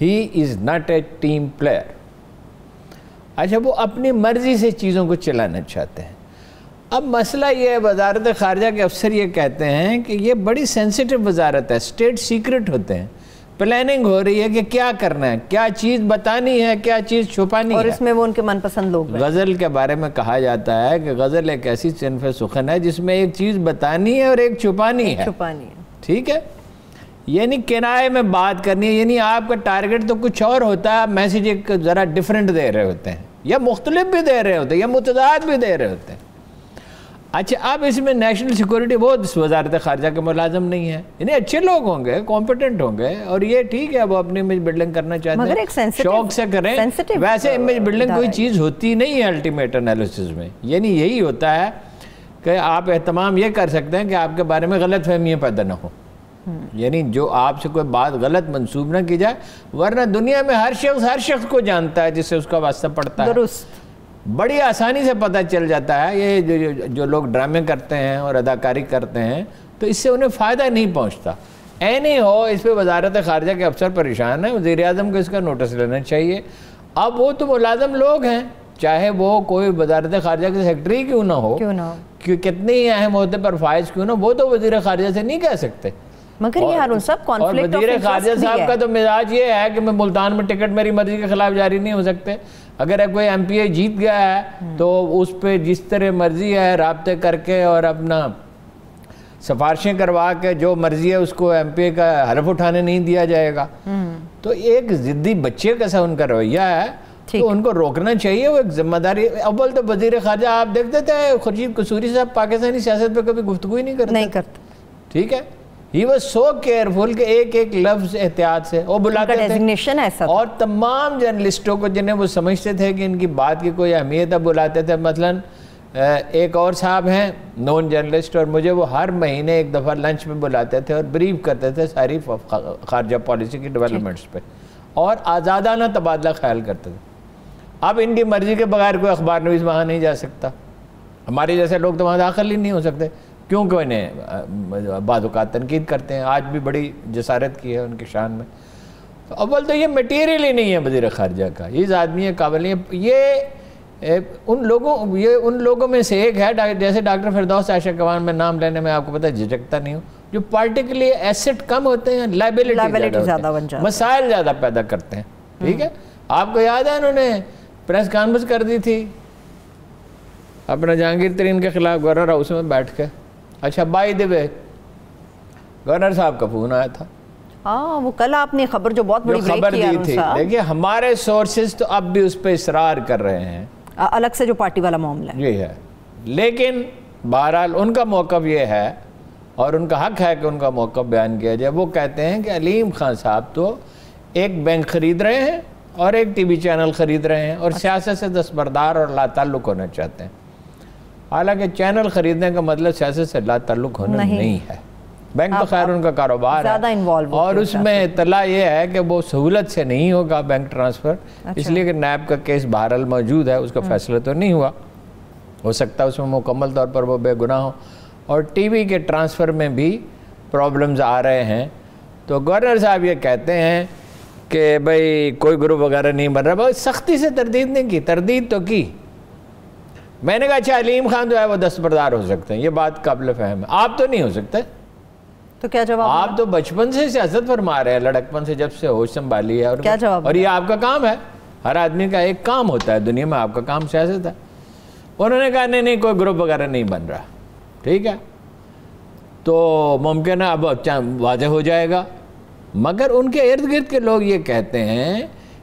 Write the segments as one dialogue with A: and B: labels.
A: He is not a team player. اچھا وہ اپنی مرضی سے چیزوں کو چلانا چاہتے ہیں. اب مسئلہ یہ ہے وزارت خارجہ کے افسر یہ کہتے ہیں کہ یہ بڑی سینسیٹیو وزارت ہے, اسٹیٹ سیکرٹ ہوتے ہیں, پلاننگ ہو رہی ہے کہ کیا کرنا ہے, کیا چیز بتانی ہے, کیا چیز چھپانی ہے.
B: اور اس میں وہ ان کے من پسند لوگ.
A: غزل کے بارے میں کہا جاتا ہے کہ غزل ایک ایسی صنف سخن ہے جس میں ایک چیز بتانی ہے اور ایک چھپانی ہے. ٹھیک ہے, یعنی کنائے میں بات کرنی ہے, یعنی آپ کا ٹارگٹ تو کچھ اور ہوتا ہے, آپ میسیج ایک ذرا ڈیفرنٹ دے رہے ہوتے ہیں, یا مختلف بھی دے رہے ہوتے ہیں, یا متضاد بھی دے رہے ہوتے ہیں. اچھا اب اس میں نیشنل سیکورٹی وہ وزارت خارجہ کے ملازم نہیں ہے, یعنی اچھے لوگ ہوں گے, کمپیٹنٹ ہوں گے, اور یہ ٹھیک ہے وہ اپنی امیج بلڈنگ کرنا چاہتے ہیں, شوق سے کریں. ویسے امیج بلڈنگ کوئی چیز ہوتی نہیں ہے الٹیمیٹ انالیسس میں, یعنی یہی ہوتا ہے کہ آپ اہتمام یہ کر سکتے ہیں کہ آپ کے بارے میں غلط فہمیاں پیدا نہ ہوں, یعنی جو آپ سے کوئی بات غلط منسوب نہ کی جائے, ورنہ دنیا میں ہر شخص کو جانتا ہے جس سے اس کا واسطہ پڑتا ہے. درست, بڑی آسانی سے پتہ چل جاتا ہے. یہ جو لوگ ڈرامے کرتے ہیں اور اداکاری کرتے ہیں تو اس سے انہیں فائدہ نہیں پہنچتا. اینی ہو, اس پہ وزارت خارجہ کے افسر پریشان ہیں, وزیر اعظم کو اس کا نوٹس لینا چاہیے. اب وہ تو ملازم لوگ ہیں, چاہے وہ کوئی وزارت خارجہ کے سیکرٹری کیوں نہ ہو, کتنے ہی اہم عہدے پر فائز کیوں نہ, وہ تو وزیر خارجہ سے نہیں کہہ سکتے.
B: مگر یہ ہارون صاحب کانفلکٹ آف
A: وزیر خارجہ صاحب کا تو مزاج یہ ہے کہ میں ملتان میں ٹکٹ میری مرضی کے خلاف جاری نہیں ہو سکتے. اگر کوئی ایم پی اے جیت گیا ہے تو اس پہ جس طرح مرضی ہے رابطے کر کے اور اپنا سفارشیں کروا کے جو مرضی ہے اس کو ایم پی اے کا حلف اٹھانے نہیں دیا جائے گا. تو ایک ضدی بچے کا سا ان کا رویہ ہے, تو ان کو روکنا چاہیے. وہ ایک ذمہ داری. اول تو وزیر خارجہ آپ دیکھتے تھے خورشید قصوری صاحب پاکستانی سیاست پہ کبھی گفتگو ہی نہیں کرتے. ٹھیک ہے, ہی واز سو کیئرفل کہ ایک ایک لفظ احتیاط سے وہ بلاتے تھے, اور تمام جرنلسٹوں کو جنہیں وہ سمجھتے تھے کہ ان کی بات کی کوئی اہمیت ہے بلاتے تھے. مثلاً ایک اور صاحب ہیں نون جرنلسٹ, اور مجھے وہ ہر مہینے ایک دفعہ لنچ میں بلاتے تھے اور بریف کرتے تھے ساری خارجہ پالیسی کی ڈیولپمنٹس پہ, اور آزادانہ تبادلہ خیال کرتے تھے. اب ان کی مرضی کے بغیر کوئی اخبار نویس وہاں نہیں جا سکتا, ہمارے جیسے لوگ تو وہاں داخل ہی نہیں ہو سکتے, کیونکہ انہیں بعض اوقات تنقید کرتے ہیں. آج بھی بڑی جسارت کی ہے ان کی شان میں. تو اول تو یہ میٹیریل ہی نہیں ہے وزیر خارجہ کا, یہ آدمی ہے قابل نہیں ہے. یہ ان لوگوں میں سے ایک ہے جیسے ڈاکٹر فردوس عائشہ کوان, میں نام لینے میں آپ کو پتہ جھجکتا نہیں ہوں, جو پارٹی کے لیے ایسٹ کم ہوتے ہیں, لائبلٹی زیادہ ہوتے ہیں, مسائل زیادہ پیدا کرتے ہیں. ٹھیک ہے, آپ کو یاد ہے انہوں نے پریس کانفرنس کر دی تھی اپنا جہانگیر ترین کے خلاف گورنر ہاؤس میں بیٹھ کے. اچھا بائی دی وے گورنر صاحب کا فون آیا تھا.
B: وہ کل آپ نے خبر جو بہت بڑی
A: خبر دی تھی, دیکھیے ہمارے سورسز تو اب بھی اس پہ اصرار کر رہے ہیں,
B: الگ سے جو پارٹی والا معاملہ ہے
A: یہ ہے, لیکن بہرحال ان کا موقف یہ ہے اور ان کا حق ہے کہ ان کا موقف بیان کیا جائے. وہ کہتے ہیں کہ علیم خان صاحب تو ایک بینک خرید رہے ہیں اور ایک ٹی وی چینل خرید رہے ہیں, اور سیاست سے دستبردار اور لا تعلق ہونا چاہتے ہیں. حالانکہ چینل خریدنے کا مطلب سیاست سے لا تعلق ہونا نہیں ہے. بینک تو خیر ان کا کاروبار ہے, اور اس میں اطلاع یہ ہے کہ وہ سہولت سے نہیں ہوگا بینک ٹرانسفر, اس لیے کہ نیب کا کیس بہرحال موجود ہے, اس کا فیصلہ تو نہیں ہوا, ہو سکتا ہے اس میں مکمل طور پر وہ بے گناہ ہو. اور ٹی وی کے ٹرانسفر میں بھی پرابلمز آ رہے ہیں. تو گورنر صاحب یہ کہتے ہیں کہ بھئی کوئی گروپ وغیرہ نہیں بن رہا. بہت سختی سے تردید نہیں کی, تردید تو کی. میں نے کہا اچھا علیم خان جو ہے وہ دستبردار ہو سکتے ہیں, یہ بات قابل فہم ہے, آپ تو نہیں ہو سکتے.
B: تو کیا جواب؟
A: آپ تو بچپن سے سیاست فرما رہے ہیں, لڑکپن سے جب سے ہوش سنبھالی ہے, اور یہ آپ کا کام ہے. ہر آدمی کا ایک کام ہوتا ہے دنیا میں, آپ کا کام سیاست ہے. انہوں نے کہا نہیں کوئی گروپ وغیرہ نہیں بن رہا. ٹھیک ہے, تو ممکن ہے اب واضح ہو جائے گا. مگر ان کے ارد گرد کے لوگ یہ کہتے ہیں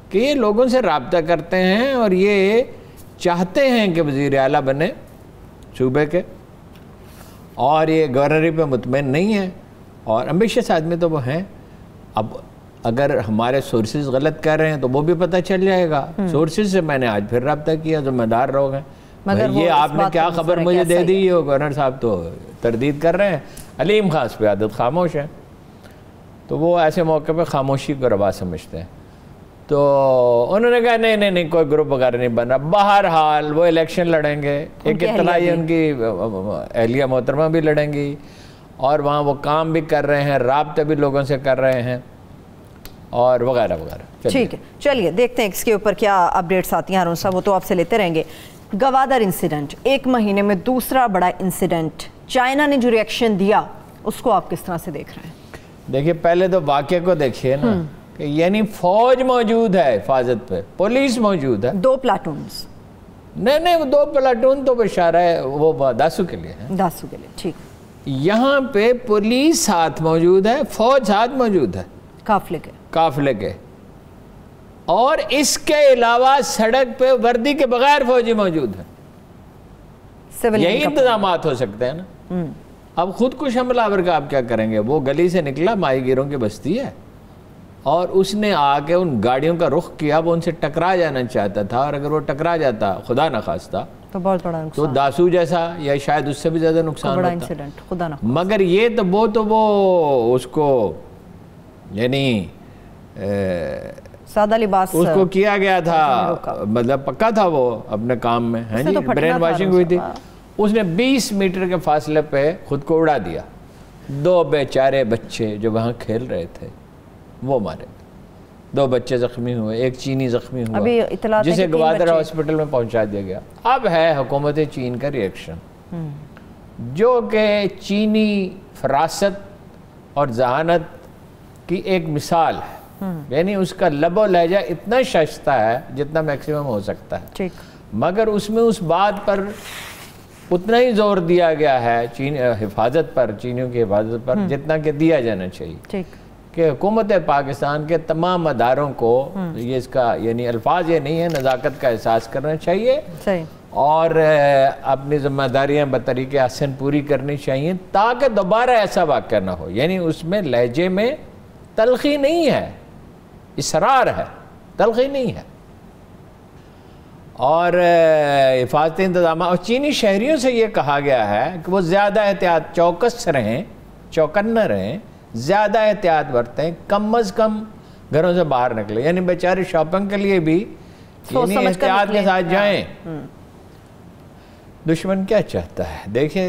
A: کہ یہ لوگوں سے رابطہ کرتے ہیں اور یہ چاہتے ہیں کہ وزیر اعلیٰ بنے صوبے کے, اور یہ گورنری پہ مطمئن نہیں ہے, اور امبیشس آدمی تو وہ ہیں. اب اگر ہمارے سورسز غلط کر رہے ہیں تو وہ بھی پتہ چل جائے گا. سورسز سے میں نے آج پھر رابطہ کیا, ذمہ دار لوگ ہیں. یہ آپ نے کیا خبر مجھے دے دی, یہ گورنر صاحب تو تردید کر رہے ہیں. علیم خاص پہ عادت خاموش ہے, تو وہ ایسے موقع پہ خاموشی کو روا سمجھتے ہیں. تو انہوں نے کہا نہیں کوئی گروپ وغیرہ نہیں بن رہا. بہرحال وہ الیکشن لڑیں گے, ایک اطلاع ان کی اہلیہ محترمہ بھی لڑیں گی, اور وہاں وہ کام بھی کر رہے ہیں, رابطے بھی لوگوں سے کر رہے ہیں. اور وغیرہ وغیرہ.
B: ٹھیک ہے, چلیے دیکھتے ہیں اس کے اوپر کیا اپڈیٹس آتی ہیں. ہارون صاحب وہ تو آپ سے لیتے رہیں گے. گوادر انسیڈنٹ, 1 مہینے میں دوسرا بڑا انسیڈنٹ, چائنا نے جو ریئیکشن دیا اس کو آپ کس طرح سے دیکھ رہے ہیں؟
A: دیکھیے پہلے تو واقعے کو دیکھیے نا, کہ یعنی فوج موجود ہے حفاظت پہ, پولیس موجود ہے,
B: 2 پلاٹونز.
A: نہیں وہ 2 پلاٹون تو اشارہ ہے وہ داسو کے لیے ہے,
B: داسو کے لیے. ٹھیک,
A: یہاں پہ پولیس ساتھ موجود ہے, فوج ساتھ موجود ہے قافلے کے, اور اس کے علاوہ سڑک پہ وردی کے بغیر فوجی موجود ہیں. یہی انتظامات ہو سکتے ہیں نا. اب خود کش حملہ آور کا آپ کیا کریں گے؟ وہ گلی سے نکلا, ماہی گیروں کی بستی ہے, اور اس نے آ کے ان گاڑیوں کا رخ کیا, وہ ان سے ٹکرا جانا چاہتا تھا, اور اگر وہ ٹکرا جاتا خدا نخواستہ
B: تو بہت بڑا نقصان,
A: تو داسو جیسا یا شاید اس سے بھی زیادہ نقصان
B: بڑا
A: ہوتا.
B: انسیڈنٹ خدا نہ.
A: مگر یہ تو وہ اس کو یعنی
B: سادہ لباس
A: اس کو کیا گیا تھا, مطلب پکا تھا وہ اپنے کام میں, ہیں جی, برین واشنگ ہوئی تھی. اس نے 20 میٹر کے فاصلے پہ خود کو اڑا دیا. 2 بیچارے بچے جو وہاں کھیل رہے تھے وہ مارے, 2 بچے زخمی ہوئے, ایک چینی زخمی ہوا جسے گوادر ہاسپٹل میں پہنچا دیا گیا. اب ہے حکومت چین کا ریئیکشن, جو کہ چینی فراست اور ذہانت کی ایک مثال ہے. یعنی اس کا لب و لہجہ اتنا شائستہ ہے جتنا میکسیمم ہو سکتا ہے, مگر اس میں اس بات پر اتنا ہی زور دیا گیا ہے حفاظت پر, چینیوں کی حفاظت پر, جتنا کہ دیا جانا چاہیے. کہ حکومت پاکستان کے تمام اداروں کو یہ اس کا یعنی الفاظ یہ نہیں ہے, نزاکت کا احساس کرنا چاہیے, اور اپنی ذمہ داریاں بطریق احسن پوری کرنی چاہیے, تاکہ دوبارہ ایسا واقعہ نہ ہو. یعنی اس میں لہجے میں تلخی نہیں ہے, اصرار ہے, تلخی نہیں ہے. اور حفاظتی انتظامات, اور چینی شہریوں سے یہ کہا گیا ہے کہ وہ زیادہ احتیاط, چوکس رہیں, چوکنا رہیں, زیادہ احتیاط برتیں, کم از کم گھروں سے باہر نکلیں. یعنی بیچارے شاپنگ کے لیے بھی یعنی احتیاط کے ساتھ جائیں. دشمن کیا چاہتا ہے؟ دیکھیں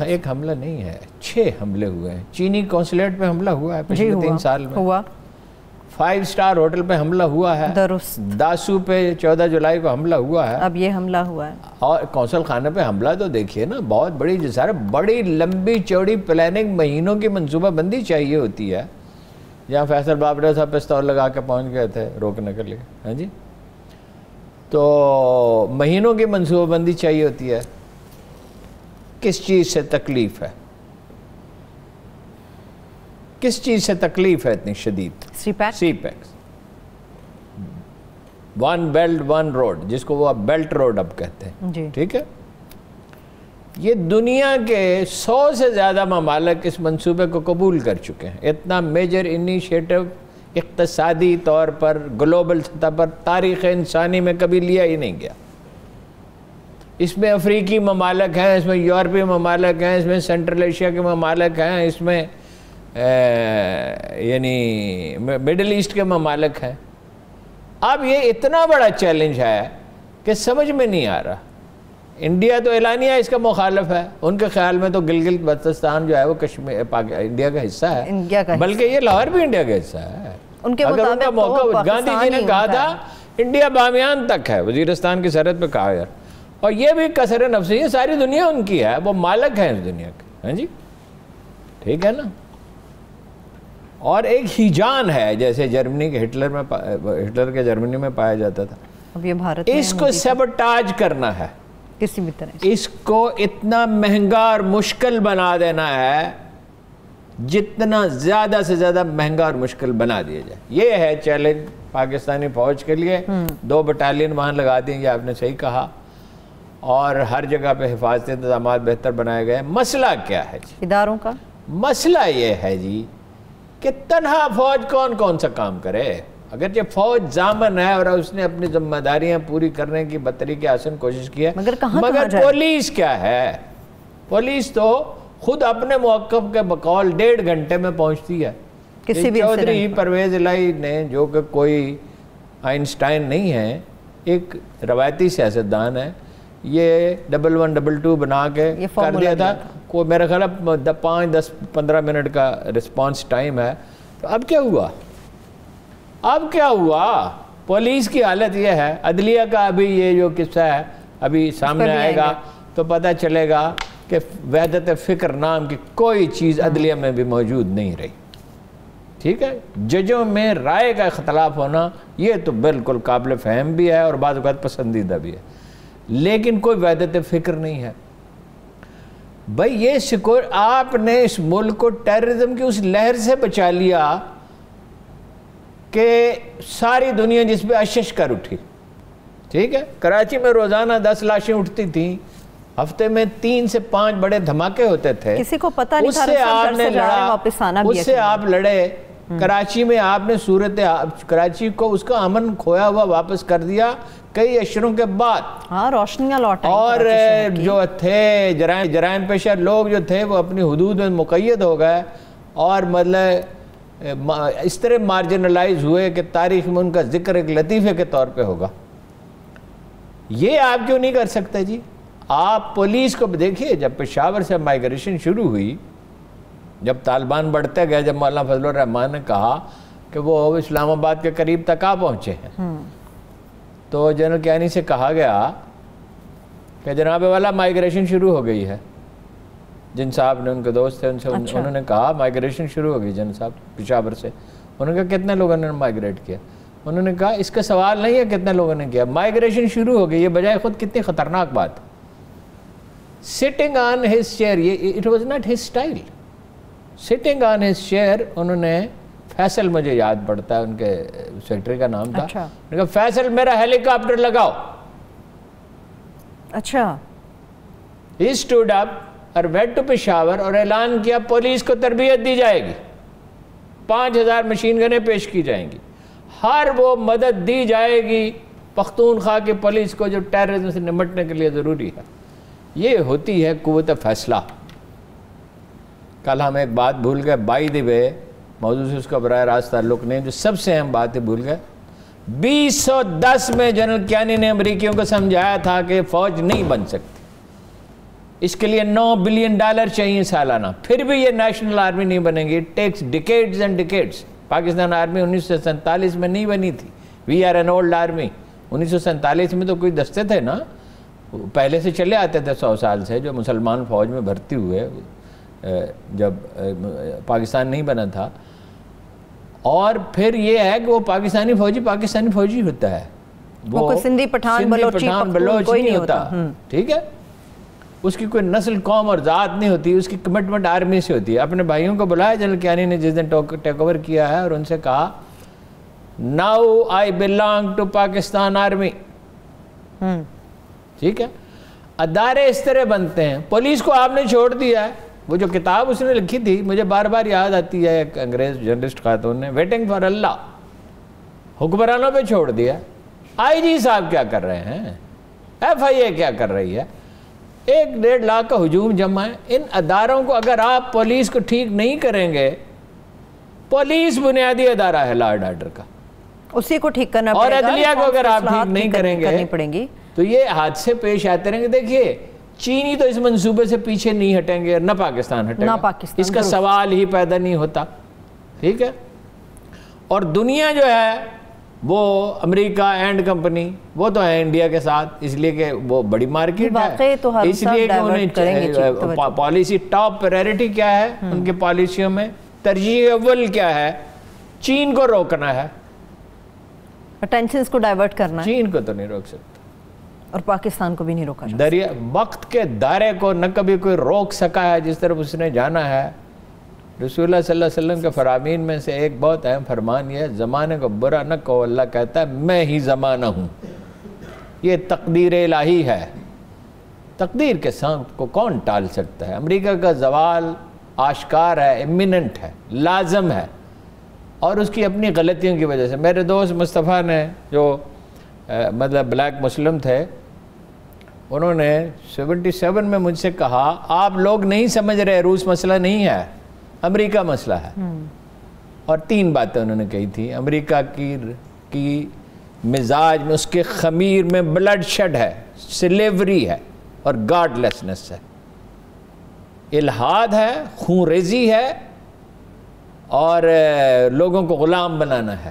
A: ایک حملہ نہیں ہے, 6 حملے ہوئے ہیں. چینی قونصلیٹ پہ حملہ ہوا ہے پچھلے 3 سال میں, 5 سٹار ہوٹل پہ حملہ ہوا ہے, داسو پہ 14 جولائی کو حملہ ہوا ہے,
B: اب یہ حملہ ہوا ہے, اور
A: قونصل خانے پہ حملہ. تو دیکھیے نا, بہت بڑی جسارت, بڑی لمبی چوڑی پلاننگ, مہینوں کی منصوبہ بندی چاہیے ہوتی ہے. جہاں فیصل بابر صاحب پستول لگا کے پہنچ گئے تھے روکنے کے لیے, ہاں جی, تو مہینوں کی منصوبہ بندی چاہیے ہوتی ہے. کس چیز سے تکلیف ہے, کس چیز سے تکلیف ہے اتنی شدید؟ سی پیکس, 1 بیلٹ 1 روڈ, جس کو وہ بیلٹ روڈ اب کہتے ہیں. ٹھیک ہے, یہ دنیا کے 100 سے زیادہ ممالک اس منصوبے کو قبول کر چکے ہیں. اتنا میجر انیشیٹو اقتصادی طور پر گلوبل سطح پر تاریخ انسانی میں کبھی لیا ہی نہیں گیا. اس میں افریقی ممالک ہیں, اس میں یورپی ممالک ہیں, اس میں سینٹرل ایشیا کے ممالک ہیں, اس میں یعنی مڈل ایسٹ کے ممالک ہیں. اب یہ اتنا بڑا چیلنج ہے کہ سمجھ میں نہیں آ رہا. انڈیا تو اعلانیہ اس کا مخالف ہے, ان کے خیال میں تو گلگت بلتستان جو ہے وہ کشمیر انڈیا کا حصہ ہے, بلکہ یہ لاہور بھی انڈیا کا حصہ ہے. اگر ان کا موقع, گاندھی جی نے کہا تھا انڈیا بامیان تک ہے, وزیرستان کی سرحد پہ کہا یار, اور یہ بھی کثر نفس, یہ ساری دنیا ان کی ہے, وہ مالک ہیں اس دنیا کے, ہاں جی, ٹھیک ہے نا. اور ایک ہیجان ہے جیسے جرمنی کے ہٹلر کے جرمنی میں پایا جاتا تھا,
B: اب یہ بھارت
A: اس کو سیبوٹاج کرنا ہے
B: کسی بھی طرح,
A: اس کو اتنا مہنگا اور مشکل بنا دینا ہے جتنا زیادہ سے زیادہ مہنگا اور مشکل بنا دیا جائے. یہ ہے چیلنج پاکستانی فوج کے لیے. 2 بٹالین وہاں لگا دیں, یہ آپ نے صحیح کہا, اور ہر جگہ پہ حفاظتی انتظامات بہتر بنائے گئے. مسئلہ کیا ہے جی
B: اداروں کا؟ مسئلہ
A: یہ ہے جی کہ تنہا فوج کون سا کام کرے. اگرچہ فوج ضامن ہے اور اس نے اپنی ذمہ داریاں پوری کرنے کی بطریق احسن کوشش کی ہے, مگر پولیس کیا ہے؟ پولیس تو خود اپنے موقف کے بقول 1.5 گھنٹے میں پہنچتی ہے. چودھری پرویز الہی نے, جو کہ کوئی آئنسٹائن نہیں ہے, ایک روایتی سیاستدان ہے, یہ 1122 بنا کے کر دیا تھا. کوئی میرا خیال 5-10-15 منٹ کا رسپانس ٹائم ہے. تو اب کیا ہوا؟ اب کیا ہوا؟ پولیس کی حالت یہ ہے، عدلیہ کا ابھی یہ جو قصہ ہے ابھی سامنے آئے گا تو پتہ چلے گا کہ وحدت فکر نام کی کوئی چیز عدلیہ میں بھی موجود نہیں رہی. ٹھیک ہے، ججوں میں رائے کا اختلاف ہونا یہ تو بالکل قابل فہم بھی ہے اور بعض اوقات پسندیدہ بھی ہے، لیکن کوئی وحدت فکر نہیں ہے. بھائی یہ شکر آپ نے اس ملک کو ٹیررزم کی اس لہر سے بچا لیا کہ ساری دنیا جس پہ اشش کر اٹھی. ٹھیک ہے، کراچی میں روزانہ 10 لاشیں اٹھتی تھیں، ہفتے میں 3 سے 5 بڑے دھماکے ہوتے تھے.
B: کسی کو پتہ نہیں تھا
A: اس سے آپ نے لڑا، اس سے آپ لڑے. کراچی میں آپ نے کراچی کو اس کا امن کھویا ہوا واپس کر دیا کئی اشروں کے بعد.
B: ہاں، روشنیاں لوٹائیں. اور
A: جو تھے جرائم پیشہ لوگ جو تھے وہ اپنی حدود میں مقید ہو گئے اور مطلب اس طرح مارجنلائز ہوئے کہ تاریخ میں ان کا ذکر ایک لطیفے کے طور پہ ہوگا. یہ آپ کیوں نہیں کر سکتے جی؟ آپ پولیس کو دیکھیے، جب پشاور سے مائیگریشن شروع ہوئی، جب طالبان بڑھتے گئے، جب مولانا فضل الرحمان نے کہا کہ وہ اسلام آباد کے قریب تک آ پہنچے ہیں، تو جنرل کیانی سے کہا گیا کہ جناب والا مائیگریشن شروع ہو گئی ہے. جن صاحب نے ان کے دوست تھے، انہوں نے کہا مائیگریشن شروع ہو گئی جن صاحب پشاور سے. انہوں نے کہا کتنے لوگوں نے مائیگریٹ کیا؟ انہوں نے کہا اس کا سوال نہیں ہے کتنے لوگوں نے کیا، مائیگریشن شروع ہو گئی. یہ بجائے خود کتنی خطرناک بات. Sitting on his chair, it was not his style. Sitting on his chair, انہوں نے فیصل، مجھے یاد پڑتا ہے ان کے سیکرٹری کا نام تھا، کہا فیصل میرا ہیلی کاپٹر لگاؤ.
B: اچھا.
A: He stood up اور went to پشاور اور اعلان کیا پولیس کو تربیت دی جائے گی، 5000 مشین گنیں پیش کی جائیں گی، ہر وہ مدد دی جائے گی پختونخوا کی پولیس کو جو ٹیررزم سے نمٹنے کے لیے ضروری ہے. یہ ہوتی ہے قوت فیصلہ. کل ہم ایک بات بھول گئے، بائی دی وے، موضوع سے اس کا براہ راست تعلق نہیں، جو سب سے اہم بات ہے بھول گئے. 2010 میں جنرل کیانی نے امریکیوں کو سمجھایا تھا کہ فوج نہیں بن سکتی، اس کے لیے $9 بلین چاہیے سالانہ، پھر بھی یہ نیشنل آرمی نہیں بنے گی. It takes decades and decades. Pakistan army 1947 میں نہیں بنی تھی. We are an old army. 1947 میں تو کوئی دستے تھے نا، پہلے سے چلے آتے تھے 100 سال سے، جو مسلمان فوج میں بھرتی ہوئے جب پاکستان نہیں بنا تھا. اور پھر یہ ہے کہ وہ پاکستانی فوجی ہوتا ہے، وہ
B: سندھی پٹھان بلوچ
A: نہیں ہوتا. ٹھیک ہے، اس کی کوئی نسل، قوم اور ذات نہیں ہوتی، اس کی کمٹمنٹ آرمی سے ہوتی ہے. اپنے بھائیوں کو بلایا جنرل کیانی نے جس دن ٹیک اوور کیا ہے، اور ان سے کہا now I belong to Pakistan army. ٹھیک ہے، ادارے اس طرح بنتے ہیں. پولیس کو آپ نے چھوڑ دیا ہے. وہ جو کتاب اس نے لکھی تھی مجھے بار بار یاد آتی ہے، ایک انگریز جرنلسٹ خاتون نے، ویٹنگ فار اللہ، حکمرانوں پہ چھوڑ دیا. آئی جی صاحب کیا کر رہے ہیں، FIA کیا کر رہی ہے، 1-1.5 لاکھ کا ہجوم جمع ہے. ان اداروں کو اگر آپ پولیس کو ٹھیک نہیں کریں گے، پولیس بنیادی ادارہ ہے لا اینڈ آرڈر کا،
B: اسی کو ٹھیک کرنا
A: اور عدلیہ کو اگر آپ ٹھیک نہیں کریں گے تو یہ حادثے پیش آتے رہیں گے. دیکھیے چینی تو اس منصوبے سے پیچھے نہیں ہٹیں گے، نہ پاکستان ہٹے گا، اس کا سوال ہی پیدا نہیں ہوتا. ٹھیک ہے، اور دنیا جو ہے وہ امریکا اینڈ کمپنی وہ تو ہے انڈیا کے ساتھ، اس لیے کہ وہ بڑی مارکیٹ ہے، اس لیے کہ انہیں پالیسی ٹاپ پرائرٹی کیا ہے ان کے پالیسیوں میں، ترجیح اول کیا ہے، چین کو روکنا ہے،
B: اٹینشنز کو ڈائیورٹ کرنا ہے.
A: چین کو تو نہیں روک سکتا
B: اور پاکستان کو بھی نہیں روکا.
A: دریا وقت کے دائرے کو نہ کبھی کوئی روک سکا ہے جس طرف اس نے جانا ہے. رسول اللہ صلی اللہ علیہ وسلم کے فرامین میں سے ایک بہت اہم فرمان یہ ہے، زمانے کو برا نہ کہو، اللہ کہتا ہے میں ہی زمانہ ہوں. یہ تقدیر الہی ہے، تقدیر کے ساتھ کو کون ٹال سکتا ہے. امریکہ کا زوال آشکار ہے، امیمنٹ ہے، لازم ہے، اور اس کی اپنی غلطیوں کی وجہ سے. میرے دوست مصطفیٰ نے جو مطلب بلیک مسلم تھے، انہوں نے 77 میں مجھ سے کہا آپ لوگ نہیں سمجھ رہے، روس مسئلہ نہیں ہے، امریکہ مسئلہ ہے. اور 3 باتیں انہوں نے کہی تھی. امریکہ کی مزاج میں، اس کے خمیر میں بلڈ شیڈ ہے، سلیوری ہے اور گاڈ لیسنس ہے، الحاد ہے، خون ریزی ہے، اور لوگوں کو غلام بنانا ہے.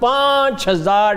A: 5000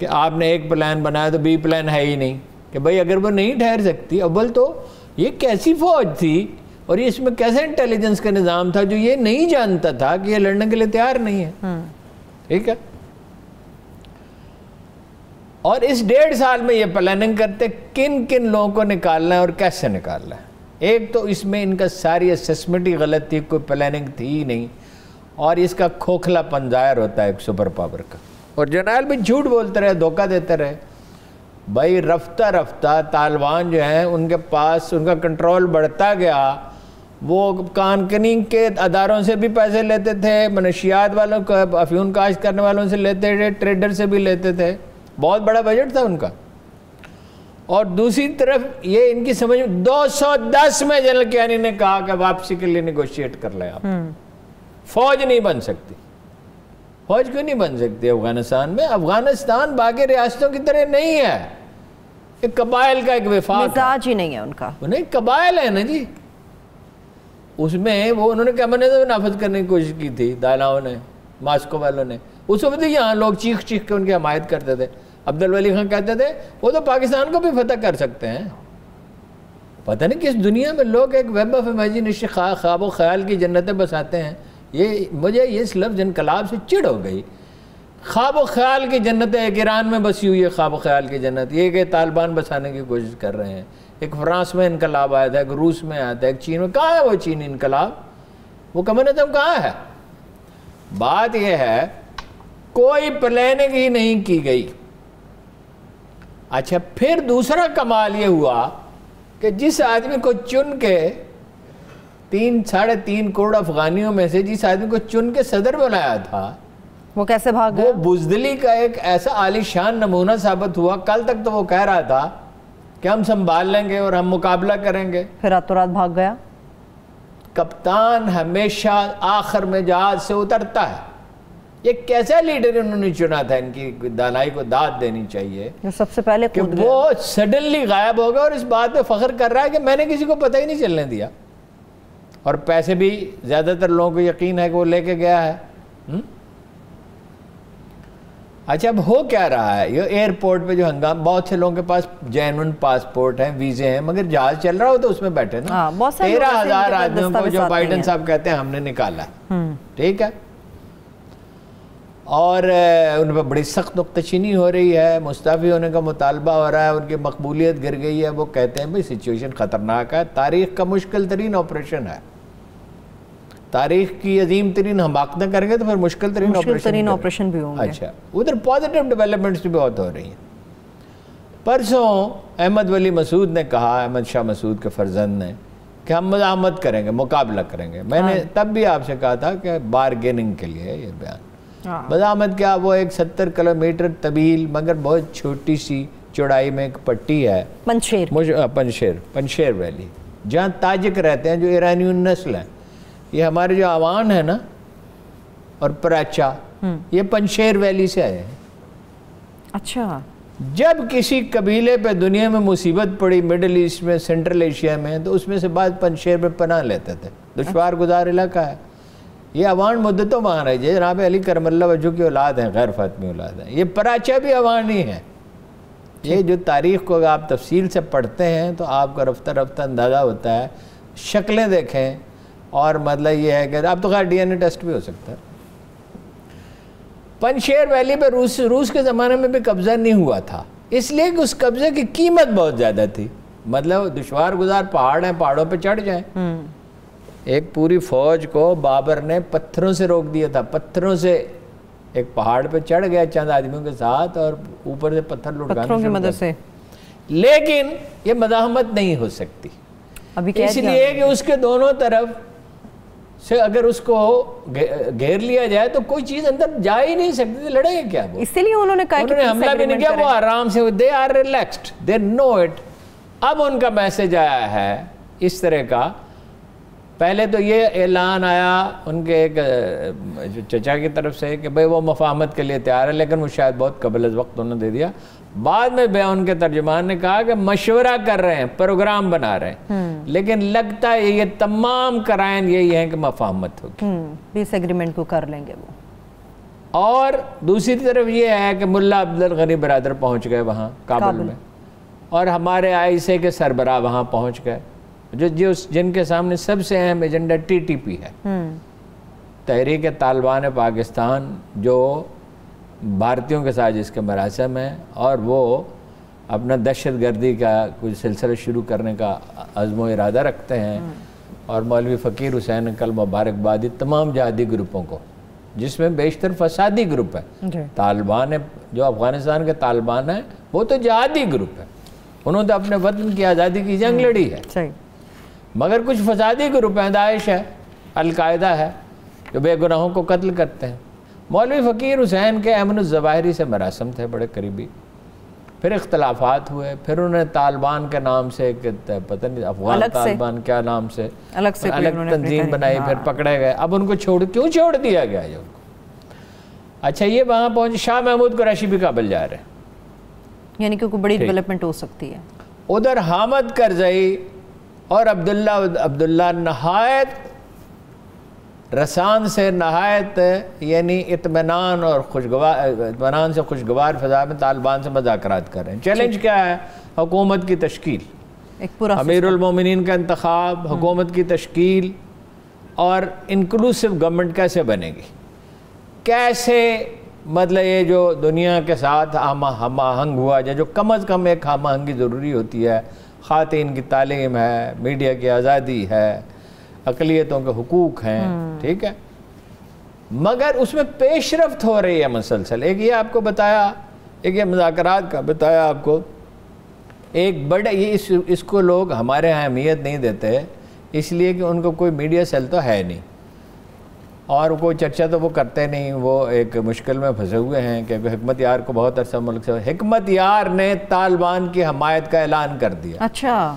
A: کہ آپ نے ایک پلان بنایا تو بی پلان ہے ہی نہیں، کہ بھئی اگر وہ نہیں ٹھہر سکتی، اول تو یہ کیسی فوج تھی اور یہ اس میں کیسا انٹیلیجنس کا نظام تھا جو یہ نہیں جانتا تھا کہ یہ لڑنے کے لیے تیار نہیں ہے. ٹھیک ہے. اور اس 1.5 سال میں یہ پلاننگ کرتے کن کن لوگوں کو نکالنا ہے اور کیسے نکالنا ہے. ایک تو اس میں ان کا ساری اسسمنٹ ہی غلط تھی، کوئی پلاننگ تھی ہی نہیں، اور اس کا کھوکھلا پن ظاہر ہوتا ہے ایک سپر پاور کا. اور جرنیل بھی جھوٹ بولتے رہے، دھوکہ دیتے رہے. بھائی رفتہ رفتہ طالبان جو ہیں ان کے پاس ان کا کنٹرول بڑھتا گیا. وہ کان کنی کے اداروں سے بھی پیسے لیتے تھے، منشیات والوں کو، افیون کاشت کرنے والوں سے لیتے تھے، ٹریڈر سے بھی لیتے تھے. بہت بڑا بجٹ تھا ان کا. اور دوسری طرف یہ ان کی سمجھ 210 میں جنرل کیانی نے کہا کہ واپسی کے لیے نیگوشیٹ کر لیں آپ. فوج نہیں بن سکتی. فوج کیوں نہیں بن سکتی افغانستان میں؟ افغانستان باقی ریاستوں کی طرح نہیں ہے. ایک قبائل کا ایک وفاق
B: مزاج ہی نہیں ہے ان کا.
A: انہیں قبائل ہے نا جی. اس میں وہ انہوں نے کمیونزم نافذ کرنے کی کوشش کی تھی داناؤں نے، ماسکو والوں نے. اس وقت یہاں لوگ چیخ چیخ کے ان کی حمایت کرتے تھے. عبدالولی خان کہتے تھے وہ تو پاکستان کو بھی فتح کر سکتے ہیں. پتہ نہیں کس دنیا میں لوگ ایک ویب آف امیجینیشن، خواب و خیال کی جنتیں بساتے ہیں. مجھے اس لفظ انقلاب سے چڑ ہو گئی. خواب و خیال کی جنتیں ایک ایران میں بسی ہوئی ہے، خواب و خیال کی جنت یہ کہ طالبان بسانے کی کوشش کر رہے ہیں. ایک فرانس میں انقلاب آیا تھا، ایک روس میں آیا تھا، ایک چین میں. کہاں ہے وہ چینی انقلاب؟ وہ کمیونزم کہاں ہے؟ بات یہ ہے کوئی پلاننگ ہی نہیں کی گئی. اچھا پھر دوسرا کمال یہ ہوا کہ جس آدمی کو چن کے 3.5 کروڑ افغانیوں میں سے جس آدمی کو چن کے صدر بنایا تھا
B: وہ کیسے بھاگ گیا؟
A: وہ بزدلی کا ایک ایسا عالی شان نمونہ ثابت ہوا. کل تک تو وہ کہہ رہا تھا کہ ہم سنبھال لیں گے اور ہم مقابلہ کریں گے،
B: پھر راتوں رات بھاگ گیا.
A: کپتان ہمیشہ آخر میں جہاز سے اترتا ہے. یہ کیسا لیڈر انہوں نے چنا تھا؟ ان کی دانائی کو داد دینی چاہیے
B: جو سب سے پہلے
A: کہ وہ سڈنلی غائب ہو گیا اور اس بات پہ فخر کر رہا ہے کہ میں نے کسی کو پتہ ہی نہیں چلنے دیا. اور پیسے بھی زیادہ تر لوگوں کو یقین ہے کہ وہ لے کے گیا ہے. اچھا اب ہو کیا رہا ہے؟ یہ ایئرپورٹ پہ جو ہنگام، بہت سے لوگوں کے پاس جینون پاسپورٹ ہیں، ویزے ہیں، مگر جہاز چل رہا ہو تو اس میں بیٹھے نا. 13,000 آدمیوں کو جو بائیڈن صاحب کہتے ہیں ہم نے نکالا ہے. ٹھیک ہے. اور ان پہ بڑی سخت نکتہ چینی ہو رہی ہے، مستعفی ہونے کا مطالبہ ہو رہا ہے، ان کی مقبولیت گر گئی ہے. وہ کہتے ہیں بھئی سچویشن خطرناک ہے، تاریخ کا مشکل ترین آپریشن ہے. تاریخ کی عظیم ترین حماقتیں کریں گے تو پھر مشکل ترین
B: آپریشن بھی ہوں گے.
A: اچھا ادھر پازیٹیو ڈیولپمنٹس بھی بہت ہو رہی ہیں. پرسوں احمد ولی مسعود نے کہا، احمد شاہ مسعود کے فرزند نے، کہ ہم مزاحمت کریں گے، مقابلہ کریں گے. میں نے تب بھی آپ سے کہا تھا کہ بارگیننگ کے لیے یہ بیان. مزاحمت کیا؟ وہ ایک 70 کلومیٹر طویل مگر بہت چھوٹی سی چوڑائی میں ایک پٹی ہے، پنشیر ویلی، جہاں تاجک رہتے ہیں جو ایرانی نسل ہیں. یہ ہمارے جو عوان ہیں نا اور پراچا، یہ پنشیر ویلی سے آئے ہیں.
B: اچھا.
A: جب کسی قبیلے پہ دنیا میں مصیبت پڑی، مڈل ایسٹ میں، سینٹرل ایشیا میں، تو اس میں سے بعض پنشیر میں پناہ لیتے تھے. دشوار گزار علاقہ ہے. یہ عوان مدتوں وہاں رہے. جناب علی کرم اللہ وجہ کی اولاد ہیں، غیر فاطمی اولاد ہیں. یہ پراچا بھی عوان ہی ہیں. یہ جو تاریخ کو اگر آپ تفصیل سے پڑھتے ہیں تو آپ کا رفتہ رفتہ اندازہ ہوتا ہے. شکلیں دیکھیں، اور مطلب یہ ہے کہ اب تو خیر ڈی این اے ٹیسٹ بھی ہو سکتا ہے. پنشیر ویلی پہ روس کے زمانے میں بھی قبضہ نہیں ہوا تھا، اس لیے کہ اس قبضے کی قیمت بہت زیادہ تھی. مطلب دشوار گزار پہاڑ ہیں، پہاڑوں پہ چڑھ جائیں. ایک پوری فوج کو بابر نے پتھروں سے روک دیا تھا. پتھروں سے ایک پہاڑ پہ چڑھ گیا چند آدمیوں کے ساتھ اور اوپر سے پتھر لٹکانے کی مدد سے. لیکن یہ مزاحمت نہیں ہو سکتی، اس لیے کہ اس کے دونوں طرف سے اگر اس کو گھیر لیا جائے تو کوئی چیز اندر جا ہی نہیں سکتی. لڑیں گے کیا؟ وہ
B: اسی لیے انہوں نے کہا کہ
A: حملہ بھی نہیں کیا، وہ آرام سے، they are relaxed, they know it. اب ان کا میسج آیا ہے اس طرح کا. پہلے تو یہ اعلان آیا ان کے ایک چچا کی طرف سے کہ بھئی وہ مفاہمت کے لیے تیار ہے، لیکن وہ شاید بہت قبل از وقت انہوں نے دے دیا. بعد میں ان کے ترجمان نے کہا کہ مشورہ کر رہے ہیں، پروگرام بنا رہے ہیں، لیکن لگتا ہے یہ تمام قرائن یہی ہیں کہ مفاہمت ہوگی.
B: پیس ایگریمنٹ کو کر لیں گے وہ.
A: اور دوسری طرف یہ ہے کہ ملا عبدالغنی برادر پہنچ گئے وہاں کابل میں، اور ہمارے آئیسے کے سربراہ وہاں پہنچ گئے، جن کے سامنے سب سے اہم ایجنڈا ٹی ٹی پی ہے، تحریک طالبان پاکستان، جو بھارتیوں کے ساتھ جس کے مراسم ہیں، اور وہ اپنا دہشت گردی کا کوئی سلسلہ شروع کرنے کا عزم و ارادہ رکھتے ہیں، اور مولوی فقیر حسین کل مبارکبادی تمام جہادی گروپوں کو، جس میں بیشتر فسادی گروپ ہے۔ طالبان جو افغانستان کے طالبان ہیں وہ تو جہادی گروپ ہے، انہوں نے اپنے وطن کی آزادی کی جنگ لڑی ہے، مگر کچھ فسادی گروپ ہیں، داعش ہے، القاعدہ ہے، جو بے گناہوں کو قتل کرتے ہیں۔ مولوی فقیر حسین کے ایمن الظواہری سے مراسم تھے بڑے قریبی، پھر اختلافات ہوئے، پھر انہوں نے طالبان کے نام سے پتہ نہیں افغان طالبان کیا نام سے الگ تنظیم بنائی، پھر پکڑے گئے۔ اب ان کو کیوں چھوڑ دیا گیا ہے ان کو؟ اچھا یہ وہاں پہنچے، شاہ محمود قریشی بھی کابل جا رہے ہیں،
B: یعنی کہ کوئی بڑی ڈیولپمنٹ ہو سکتی ہے۔
A: ادھر حامد کرزئی اور عبداللہ نہایت رسان سے، نہایت یعنی اطمینان سے خوشگوار فضا میں طالبان سے مذاکرات کر رہے ہیں۔ چیلنج کیا ہے؟ حکومت کی تشکیل، امیر المومنین کا انتخاب، حکومت کی تشکیل، اور انکلوسیو گورنمنٹ کیسے بنے گی، کیسے مطلب یہ جو دنیا کے ساتھ ہم آہنگ ہوا جائے، جو کم از کم ایک ہم آہنگی ضروری ہوتی ہے، خواتین کی تعلیم ہے، میڈیا کی آزادی ہے، اقلیتوں کے حقوق ہیں، ٹھیک ہے، مگر اس میں پیش رفت ہو رہی ہے مسلسل۔ ایک یہ آپ کو بتایا، ایک یہ مذاکرات کا بتایا آپ کو، ایک بڑا یہ اس کو لوگ ہمارے ہاں اہمیت نہیں دیتے، اس لیے کہ ان کو کوئی میڈیا سیل تو ہے نہیں، اور کوئی چرچا تو وہ کرتے نہیں، وہ ایک مشکل میں پھنسے ہوئے ہیں کہ حکمت یار کو بہت عرصہ ملک سے، حکمت یار نے طالبان کی حمایت کا اعلان کر دیا۔
B: اچھا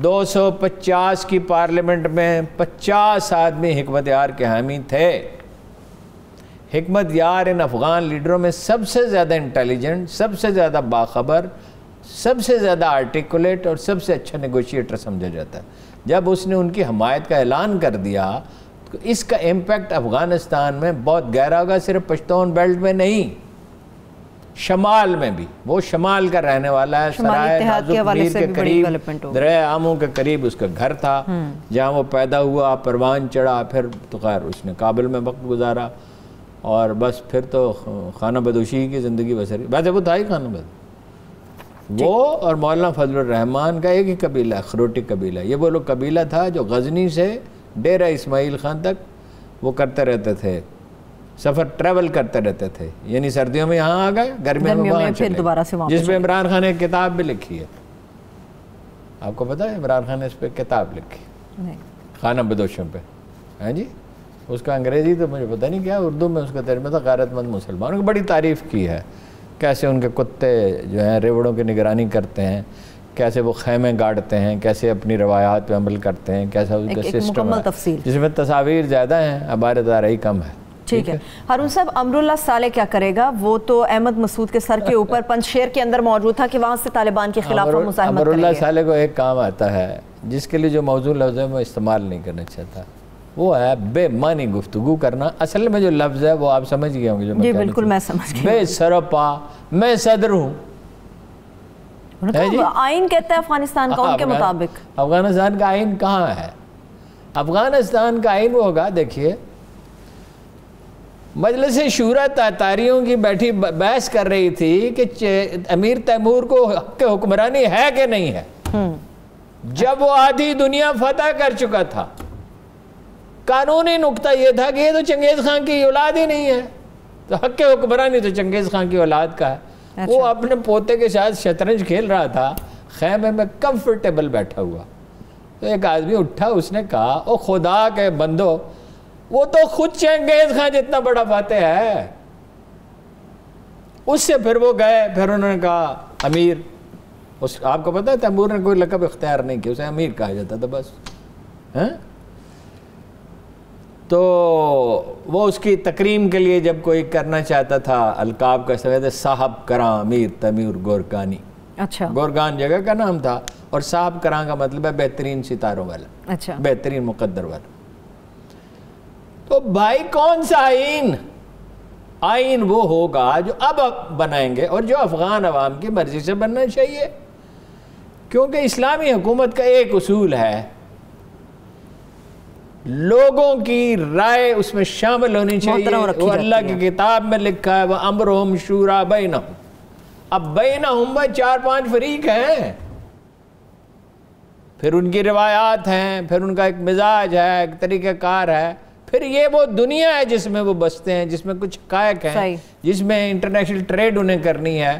A: 250 کی پارلیمنٹ میں 50 آدمی حکمت یار کے حامی تھے۔ حکمت یار ان افغان لیڈروں میں سب سے زیادہ انٹیلیجنٹ، سب سے زیادہ باخبر، سب سے زیادہ آرٹیکولیٹ اور سب سے اچھا نیگوشیٹر سمجھا جاتا ہے۔ جب اس نے ان کی حمایت کا اعلان کر دیا تو اس کا امپیکٹ افغانستان میں بہت گہرا ہوگا، صرف پشتون بیلٹ میں نہیں، شمال میں بھی۔ وہ شمال کا رہنے والا ہے، سرائے نازک میر کے قریب، دریا آموں کے قریب اس کا گھر تھا، جہاں وہ پیدا ہوا، پروان چڑھا، پھر تو خیر اس نے کابل میں وقت گزارا، اور بس پھر تو خانہ بدوشی کی زندگی بسری۔ ویسے وہ تھا ہی خانہ بدوشی، وہ اور مولانا فضل الرحمان کا ایک ہی قبیلہ، خروٹی قبیلہ۔ یہ وہ لوگ قبیلہ تھا جو غزنی سے ڈیرہ اسماعیل خان تک وہ کرتے رہتے تھے، سفر ٹریول کرتے رہتے تھے، یعنی سردیوں میں یہاں آ گئے، گرمیوں میں وہاں چلے گئے، جس پہ عمران خان نے ایک کتاب بھی لکھی ہے۔ آپ کو پتا ہے عمران خان نے اس پہ کتاب لکھی خانہ بدوشوں پہ، ہاں جی، اس کا انگریزی تو مجھے پتہ نہیں کیا، اردو میں اس کا ترجمہ تھا غیرت مند مسلمانوں کی، بڑی تعریف کی ہے، کیسے ان کے کتے جو ہیں ریوڑوں کی نگرانی کرتے ہیں، کیسے وہ خیمے گاڑتے ہیں، کیسے اپنی روایات پہ عمل کرتے ہیں، کیسا اس کا سسٹم ہے، جس میں تصاویر زیادہ ہیں، عبارت آرائی کم ہے۔
B: ٹھیک ہے ہارون صاحب، امراللہ صالح کیا کرے گا؟ وہ تو احمد مسعود کے سر کے اوپر پنجشیر کے اندر موجود تھا کہ وہاں سے طالبان کے خلاف وہ مزاحمت کریں گے۔
A: امراللہ صالح کو ایک کام آتا ہے جس کے لیے جو موضوع لفظ ہے وہ استعمال نہیں کرنا چاہتا، وہ ہے بے معنی گفتگو کرنا۔ اصل میں جو لفظ ہے وہ آپ سمجھ گئے ہوں گے، جو
B: جی بالکل میں سمجھ گئی،
A: بے سرپا میں صدر ہوں۔
B: آئین کہتا ہے افغانستان کا ان کے مطابق۔
A: افغانستان کا آئین کہاں ہے؟ افغانستان کا آئین وہ ہوگا، دیکھیے مجلس شورا تاتاریوں کی بیٹھی بحث کر رہی تھی کہ امیر تیمور کو حق حکمرانی ہے کہ نہیں ہے، جب وہ آدھی دنیا فتح کر چکا تھا۔ قانونی نقطہ یہ تھا کہ یہ تو چنگیز خان کی اولاد ہی نہیں ہے، تو حق حکمرانی تو چنگیز خان کی اولاد کا ہے۔ وہ اپنے پوتے کے ساتھ شطرنج کھیل رہا تھا، خیمے میں کمفرٹیبل بیٹھا ہوا، تو ایک آدمی اٹھا، اس نے کہا او خدا کے بندو، وہ تو خود چنگیز خان جتنا بڑا فاتح ہے۔ اس سے پھر وہ گئے، پھر انہوں نے کہا امیر، آپ کو پتہ ہے تیمور نے کوئی لقب اختیار نہیں کیا، اسے امیر کہا جاتا تھا بس۔ تو وہ اس کی تکریم کے لیے جب کوئی کرنا چاہتا تھا القاب کا استعمال، صاحب کراں امیر تیمور گورکانی۔ اچھا، گورگان جگہ کا نام تھا، اور صاحب کراں کا مطلب ہے بہترین ستاروں والا، اچھا بہترین مقدر والا۔ تو بھائی کون سا آئین؟ آئین وہ ہوگا جو اب بنائیں گے اور جو افغان عوام کی مرضی سے بننا چاہیے، کیونکہ اسلامی حکومت کا ایک اصول ہے، لوگوں کی رائے اس میں شامل ہونی چاہیے۔ وہ اللہ کی کتاب میں لکھا ہے وَأَمْرُهُمْ شُورَىٰ بَيْنَهُمْ۔ اب بینہم میں 4-5 فریق ہیں، پھر ان کی روایات ہیں، پھر ان کا ایک مزاج ہے، ایک طریقہ کار ہے، پھر یہ وہ دنیا ہے جس میں وہ بستے ہیں، جس میں کچھ حقائق ہیں، جس میں انٹرنیشنل ٹریڈ انہیں کرنی ہے،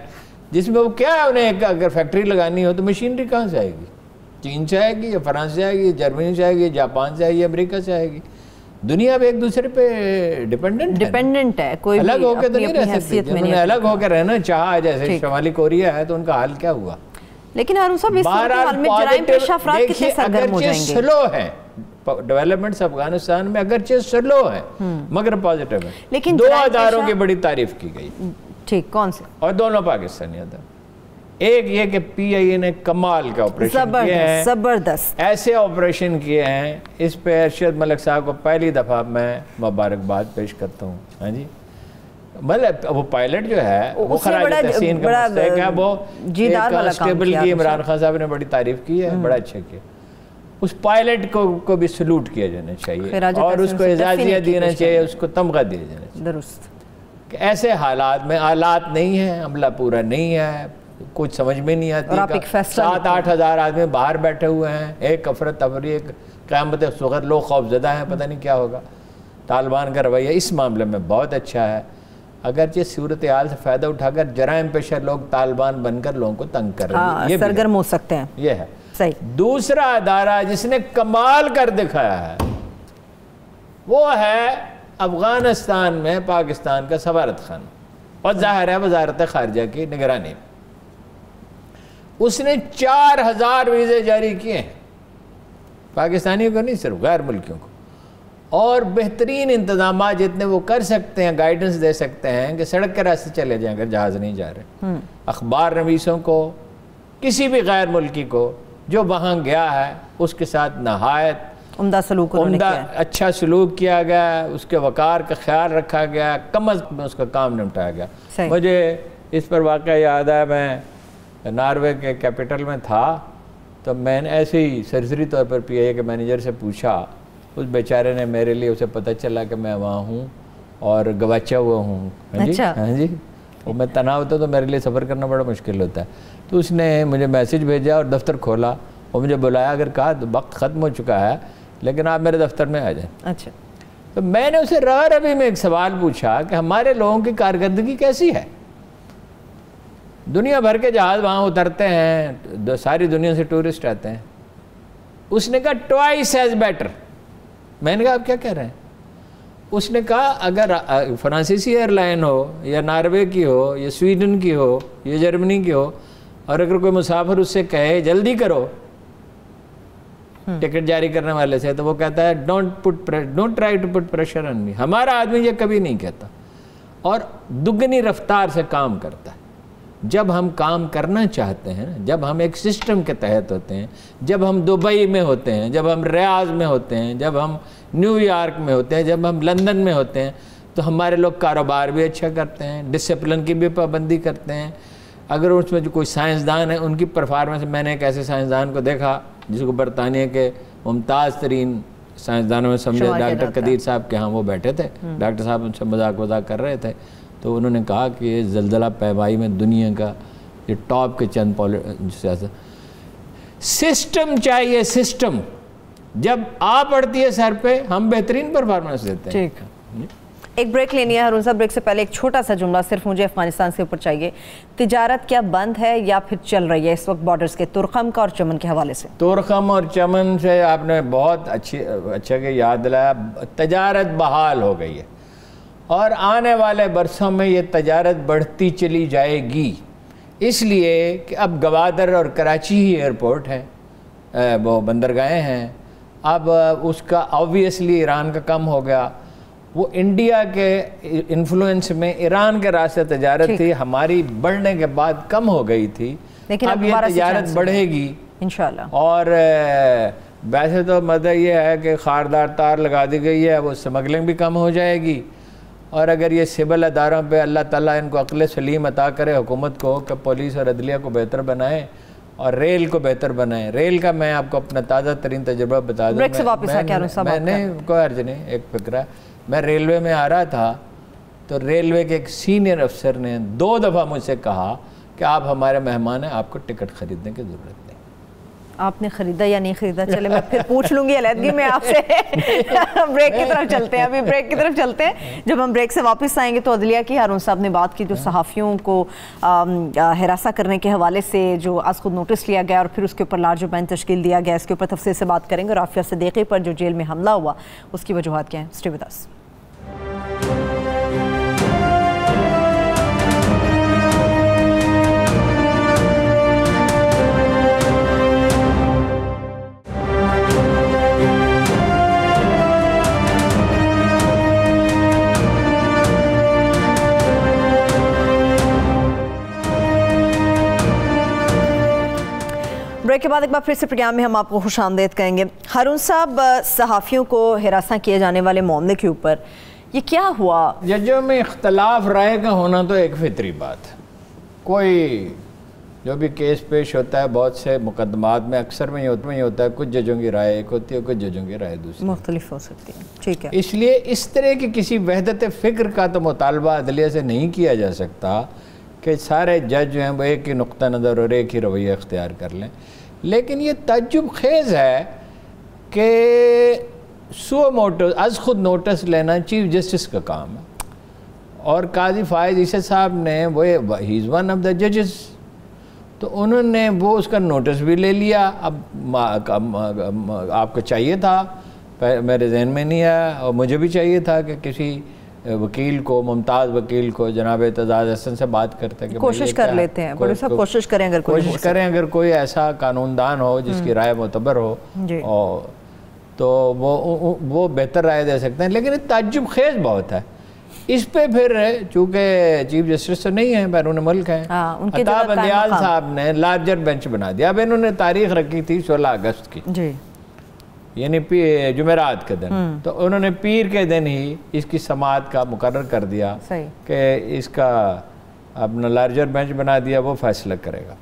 A: جس میں وہ کیا ہے، انہیں اگر فیکٹری لگانی ہو تو مشینری کہاں سے آئے گی؟ چین سے آئے گی یا فرانس سے آئے گی، جرمنی سے آئے گی، جاپان سے آئے گی، امریکہ سے آئے گی۔ دنیا بھی ایک دوسرے پہ ڈیپینڈنٹ ہے، کوئی الگ ہو کے تو نہیں رہ سکتی۔ انہوں نے الگ ہو کے رہنا چاہا، جیسے شمالی کوریا ہے، تو ان کا حال کیا ہوا؟
B: لیکن ہارون صاحب اس صورتحال میں جرائم پیشہ افراد کتنے سرگرم ہو جائیں گے؟
A: سلو ہے ڈیولپمنٹس افغانستان میں، اگرچہ سلو ہے مگر پازیٹیو ہے۔ لیکن 2 اداروں کی بڑی تعریف کی گئی،
B: ٹھیک، کون سے؟
A: اور دونوں پاکستانی ادارے۔ ایک یہ کہ پی آئی اے نے کمال کا آپریشن کیے ہیں، زبردست ایسے آپریشن کیے ہیں، اس پہ ارشد ملک صاحب کو پہلی دفعہ میں مبارکباد پیش کرتا ہوں۔ ہاں جی، مطلب وہ پائلٹ جو ہے وہ خراج تحسین کا مستحق ہے، وہ کانسٹیبل کی عمران خان صاحب نے بڑی تعریف کی ہے، بڑا اچھا کیا۔ اس پائلٹ کو بھی سلوٹ کیا جانا چاہیے اور اس کو اعزازیہ دینا چاہیے، اس کو تمغہ دیا جانا چاہیے۔ درست، کہ ایسے حالات میں آلات نہیں ہیں، عملہ پورا نہیں ہے، کچھ سمجھ میں نہیں آتی، 7-8 ہزار آدمی باہر بیٹھے ہوئے ہیں، ایک افراتفری، ایک قیامت صغر، لوگ خوف زدہ ہیں، پتہ نہیں کیا ہوگا۔ طالبان کا رویہ اس معاملے میں بہت اچھا ہے، اگرچہ صورتحال سے فائدہ اٹھا کر جرائم پیشہ لوگ طالبان بن کر لوگوں کو تنگ کر رہے ہیں،
B: سرگرم ہو سکتے ہیں،
A: یہ ہے۔ دوسرا ادارہ جس نے کمال کر دکھایا ہے وہ ہے افغانستان میں پاکستان کا سفارت خانہ، اور ظاہر ہے وزارت خارجہ کی نگرانی۔ اس نے 4000 ویزے جاری کیے ہیں، پاکستانیوں کو نہیں، صرف غیر ملکیوں کو، اور بہترین انتظامات جتنے وہ کر سکتے ہیں، گائیڈنس دے سکتے ہیں کہ سڑک کے راستے چلے جائیں اگر جہاز نہیں جا رہے۔ اخبار نویسوں کو، کسی بھی غیر ملکی کو جو وہاں گیا ہے اس کے ساتھ نہایت عمدہ اچھا سلوک کیا گیا، اس کے وقار کا خیال رکھا گیا، کم از کم اس کا کام نمٹایا گیا۔ مجھے اس پر واقعہ یاد ہے، میں ناروے کے کیپٹل میں تھا تو میں نے ایسے ہی سرسری طور پر پی آئی اے کے مینیجر سے پوچھا، اس بیچارے نے میرے لیے، اسے پتہ چلا کہ میں وہاں ہوں اور گواچا ہوا ہوں، ہاں جی، وہ میں تنہا ہوتا تو میرے لیے سفر کرنا بڑا مشکل ہوتا ہے، تو اس نے مجھے میسیج بھیجا اور دفتر کھولا اور مجھے بلایا، اگر کہا وقت ختم ہو چکا ہے لیکن آپ میرے دفتر میں آ جائیں۔ اچھا، تو میں نے اسے روی میں ایک سوال پوچھا کہ ہمارے لوگوں کی کارکردگی کیسی ہے؟ دنیا بھر کے جہاز وہاں اترتے ہیں، ساری دنیا سے ٹورسٹ آتے ہیں۔ اس نے کہا ٹوائس ایز بیٹر۔ میں نے کہا آپ کیا کہہ رہے ہیں؟ اس نے کہا اگر فرانسیسی ایئر لائن ہو یا ناروے کی ہو یا سویڈن کی ہو یا جرمنی کی ہو، اور اگر کوئی مسافر اس سے کہے جلدی کرو ٹکٹ جاری کرنے والے سے، تو وہ کہتا ہے don't try to put pressure on me. ہمارا آدمی یہ کبھی نہیں کہتا اور دگنی رفتار سے کام کرتا ہے۔ جب ہم کام کرنا چاہتے ہیں، جب ہم ایک سسٹم کے تحت ہوتے ہیں، جب ہم دبئی میں ہوتے ہیں، جب ہم ریاض میں ہوتے ہیں، جب ہم نیو یارک میں ہوتے ہیں، جب ہم لندن میں ہوتے ہیں، تو ہمارے لوگ کاروبار بھی اچھا کرتے ہیں، ڈسپلن کی بھی پابندی کرتے ہیں۔ اگر اس میں جو کوئی سائنسدان ہے، ان کی پرفارمنس، میں نے ایک ایسے سائنسدان کو دیکھا جس کو برطانیہ کے ممتاز ترین سائنسدانوں میں سمجھے، ڈاکٹر قدیر صاحب کے ہاں وہ بیٹھے تھے، ڈاکٹر صاحب ان سے مذاق کر رہے تھے، تو انہوں نے کہا کہ یہ زلزلہ پیمائی میں دنیا کا یہ ٹاپ کے چند سسٹم چاہیے، سسٹم جب آ پڑتی ہے سر پہ ہم بہترین پرفارمنس دیتے ہیں۔
B: ایک بریک لینی ہے ہارون صاحب، بریک سے پہلے ایک چھوٹا سا جملہ صرف مجھے افغانستان سے اوپر چاہیے۔ تجارت کیا بند ہے یا پھر چل رہی ہے اس وقت بارڈرز کے تورخم کا اور چمن کے حوالے سے؟
A: تورخم اور چمن سے آپ نے بہت اچھا کہ یاد دلایا، تجارت بحال ہو گئی ہے اور آنے والے برسوں میں یہ تجارت بڑھتی چلی جائے گی، اس لیے کہ اب گوادر اور کراچی ہی ایئرپورٹ ہے، وہ بندرگاہیں ہیں، اب اس کا آبویسلی ایران کا کم ہو گیا، وہ انڈیا کے انفلوئنس میں ایران کے راستے تجارت تھی، ہماری بڑھنے کے بعد کم ہو گئی تھی، اب یہ تجارت بڑھے گی انشاءاللہ۔ اور ویسے تو مدعا یہ ہے کہ خاردار تار لگا دی گئی ہے، وہ سمگلنگ بھی کم ہو جائے گی، اور اگر یہ سول اداروں پہ اللہ تعالیٰ ان کو عقل سلیم عطا کرے حکومت کو کہ پولیس اور عدلیہ کو بہتر بنائیں اور ریل کو بہتر بنائیں. ریل کا میں آپ کو اپنا تازہ ترین تجربہ بتا دوں. میں نے کوئی عرض نہیں, ایک فکر ہے. میں ریلوے میں آ رہا تھا تو ریلوے کے ایک سینئر افسر نے 2 دفعہ مجھ سے کہا کہ آپ ہمارے مہمان ہیں, آپ کو ٹکٹ خریدنے کی ضرورت نہیں.
B: آپ نے خریدا یا نہیں خریدا, چلے میں پھر پوچھ لوں گی علیحدگی میں آپ سے. بریک کی طرف چلتے ہیں, ابھی بریک کی طرف چلتے ہیں. جب ہم بریک سے واپس آئیں گے تو عدلیہ کی ہارون صاحب نے بات کی جو صحافیوں کو ہراساں کرنے کے حوالے سے جو از خود نوٹس لیا گیا اور پھر اس کے اوپر لارج بینچ تشکیل دیا گیا, اس کے اوپر تفصیل سے بات کریں گے. اور عافیہ صدیقی پر جو جیل میں حملہ ہوا اس کی وجوہات کیا ہیں, اسٹے ود اس. بریک کے بعد ایک بار پھر سے پروگرام میں ہم آپ کو خوش آمدید کہیں گے. ہارون صاحب, صحافیوں کو ہراساں کیے جانے والے معاملے کے اوپر یہ کیا ہوا؟
A: ججوں میں اختلاف رائے کا ہونا تو ایک فطری بات ہے. کوئی جو بھی کیس پیش ہوتا ہے بہت سے مقدمات میں اکثر میں ہی ہوتا ہے, کچھ ججوں کی رائے ایک ہوتی ہے, کچھ ججوں کی رائے دوسری
B: مختلف ہو سکتی ہے. ٹھیک ہے,
A: اس لیے اس طرح کی کسی وحدت فکر کا تو مطالبہ عدلیہ سے نہیں کیا جا سکتا کہ سارے جج جو ہیں وہ ایک ہی نقطہ نظر اور ایک ہی رویہ اختیار کر لیں. لیکن یہ تعجب خیز ہے کہ سو موٹو از خود نوٹس لینا چیف جسٹس کا کام ہے, اور قاضی فائز عیسی صاحب نے وہ ہی از ون آف دا ججز, تو انہوں نے وہ اس کا نوٹس بھی لے لیا. اب آپ کو چاہیے تھا, میرے ذہن میں نہیں ہے, اور مجھے بھی چاہیے تھا کہ کسی وکیل کو, ممتاز وکیل کو, جناب اعتزاز حسن سے بات کرتے کہ
B: کوشش کر لیتے ہیں. بڑے صاحب کوشش کریں اگر
A: کوئی ایسا قانون دان ہو جس کی رائے معتبر ہو تو وہ بہتر رائے دے سکتے ہیں. لیکن تعجب خیز بہت ہے اس پہ. پھر چونکہ چیف جسٹس تو نہیں ہیں, بیرون ملک ہیں, عطا بندیال صاحب نے لارجر بینچ بنا دیا. اب انہوں نے تاریخ رکھی تھی 16 اگست کی, یعنی جمعرات کے دن, تو انہوں نے پیر کے دن ہی اس کی سماعت کا مقرر کر دیا کہ اس کا اپنا لارجر بینچ بنا دیا, وہ فیصلہ کرے گا.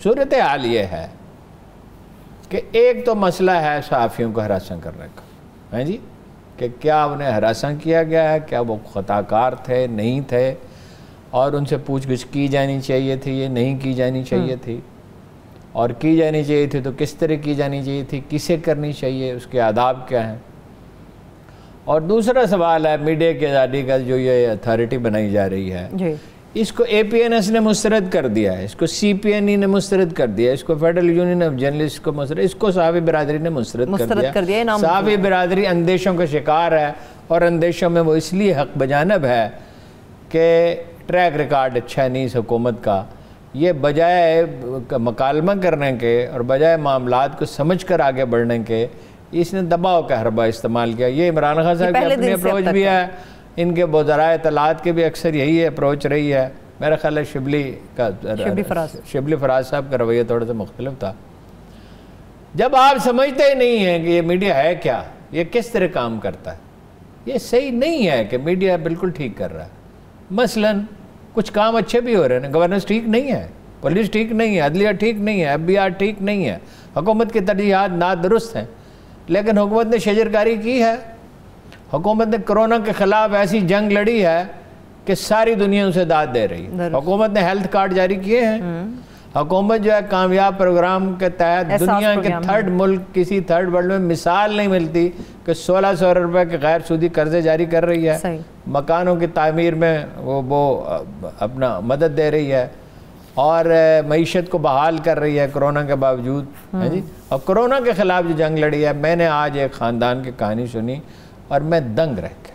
A: صورتحال یہ ہے کہ ایک تو مسئلہ ہے صحافیوں کو ہراساں کرنے کا, ہیں جی, کہ کیا انہیں ہراساں کیا گیا ہے, کیا وہ خطا کار تھے, نہیں تھے, اور ان سے پوچھ گچھ کی جانی چاہیے تھی, یہ نہیں کی جانی چاہیے تھی, اور کی جانی چاہیے تھی تو کس طرح کی جانی چاہیے تھی, کسے کرنی چاہیے, اس کے آداب کیا ہیں. اور دوسرا سوال ہے میڈیا کی آزادی کا, جو یہ اتھارٹی بنائی جا رہی ہے, اس کو اے پی این ایس نے مسترد کر دیا ہے, اس کو سی پی این ای نے مسترد کر دیا, اس کو فیڈرل یونین آف جرنلسٹ کو مسترد, اس کو صحافی برادری نے مسترد کر دیا. صحافی برادری اندیشوں کا شکار ہے, اور اندیشوں میں وہ اس لیے حق بجانب ہے کہ ٹریک ریکارڈ اچھا نہیں اس حکومت کا. یہ بجائے مکالمہ کرنے کے اور بجائے معاملات کو سمجھ کر آگے بڑھنے کے, اس نے دباؤ کا حربہ استعمال کیا. یہ عمران خان صاحب کی اپنی اپروچ بھی ہے, ان کے وزرائے اطلاعات کے بھی اکثر یہی اپروچ رہی ہے. میرا خیال ہے شبلی فراز صاحب کا رویہ تھوڑا سا مختلف تھا. جب آپ سمجھتے ہی نہیں ہیں کہ یہ میڈیا ہے کیا, یہ کس طرح کام کرتا ہے, یہ صحیح نہیں ہے کہ میڈیا بالکل ٹھیک کر رہا ہے. مثلاً کچھ کام اچھے بھی ہو رہے ہیں, گورننس ٹھیک نہیں ہے, پولیس ٹھیک نہیں ہے, عدلیہ ٹھیک نہیں ہے, ایف بی آر ٹھیک نہیں ہے, حکومت کی ترجیحات نادرست ہیں, لیکن حکومت نے شجرکاری کی ہے. حکومت نے کرونا کے خلاف ایسی جنگ لڑی ہے کہ ساری دنیا اسے داد دے رہی ہے. حکومت نے ہیلتھ کارڈ جاری کیے ہیں. حکومت جو ہے کامیاب پروگرام کے تحت دنیا کے تھرڈ ملک, کسی تھرڈ ورلڈ میں مثال نہیں ملتی کہ 1600 روپے کے غیر سودی قرضے جاری کر رہی ہے, مکانوں کی تعمیر میں وہ اپنا مدد دے رہی ہے, اور معیشت کو بحال کر رہی ہے کرونا کے باوجود. جی, اور کرونا کے خلاف جو جنگ لڑی ہے, میں نے آج ایک خاندان کی کہانی سنی اور میں دنگ رہ گیا.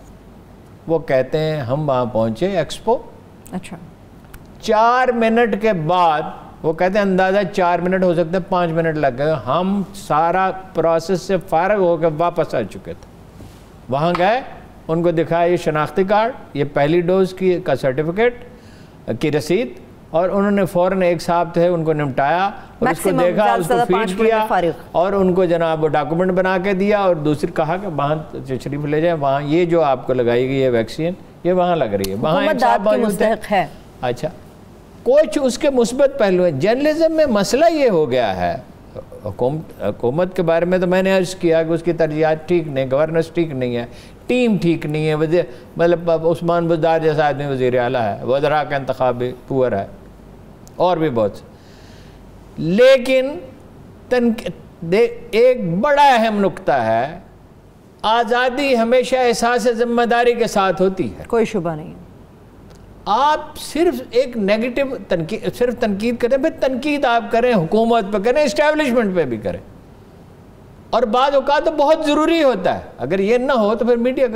A: وہ کہتے ہیں ہم وہاں پہنچے ایکسپو, 4 منٹ کے بعد وہ کہتے ہیں اندازہ 4 منٹ ہو سکتے ہیں 5 منٹ لگ گئے, ہم سارا پروسیس سے فارغ ہو کے واپس آ چکے تھے. وہاں گئے, ان کو دکھایا یہ شناختی کارڈ, یہ پہلی ڈوز کا سرٹیفکیٹ کی رسید, اور انہوں نے فوراً ایک صاحب تھے ان کو نمٹایا, اور اس کو دیکھا, اس کو فیڈ کیا, اور ان کو جناب وہ ڈاکومنٹ بنا کے دیا, اور دوسری کہا کہ وہاں شریف لے جائیں, وہاں یہ جو آپ کو لگائی گئی ہے ویکسین یہ وہاں لگ رہی ہے، وہاں ایک صاحب موجود
B: ہے۔
A: اچھا، کچھ اس کے مثبت پہلو ہیں۔ جرنلزم میں مسئلہ یہ ہو گیا ہے، حکومت کے بارے میں تو میں نے عرض کیا کہ اس کی ترجیحات ٹھیک نہیں، گورننس ٹھیک نہیں ہے، ٹیم ٹھیک نہیں ہے، مطلب عثمان بزدار جیسا آدمی وزیر اعلیٰ ہے، وزراء کا انتخاب بھی پور ہے، اور بھی بہت سے۔ لیکن ایک بڑا اہم نقطہ ہے، آزادی ہمیشہ احساس ذمہ داری کے ساتھ ہوتی ہے،
B: کوئی شبہ نہیں۔
A: آپ صرف ایک نیگیٹو صرف تنقید کریں، پھر تنقید آپ کریں، حکومت پہ کریں، اسٹیبلشمنٹ پہ بھی کریں، اور بعض اوقات تو بہت ضروری ہوتا ہے، اگر یہ نہ ہو تو پھر میڈیا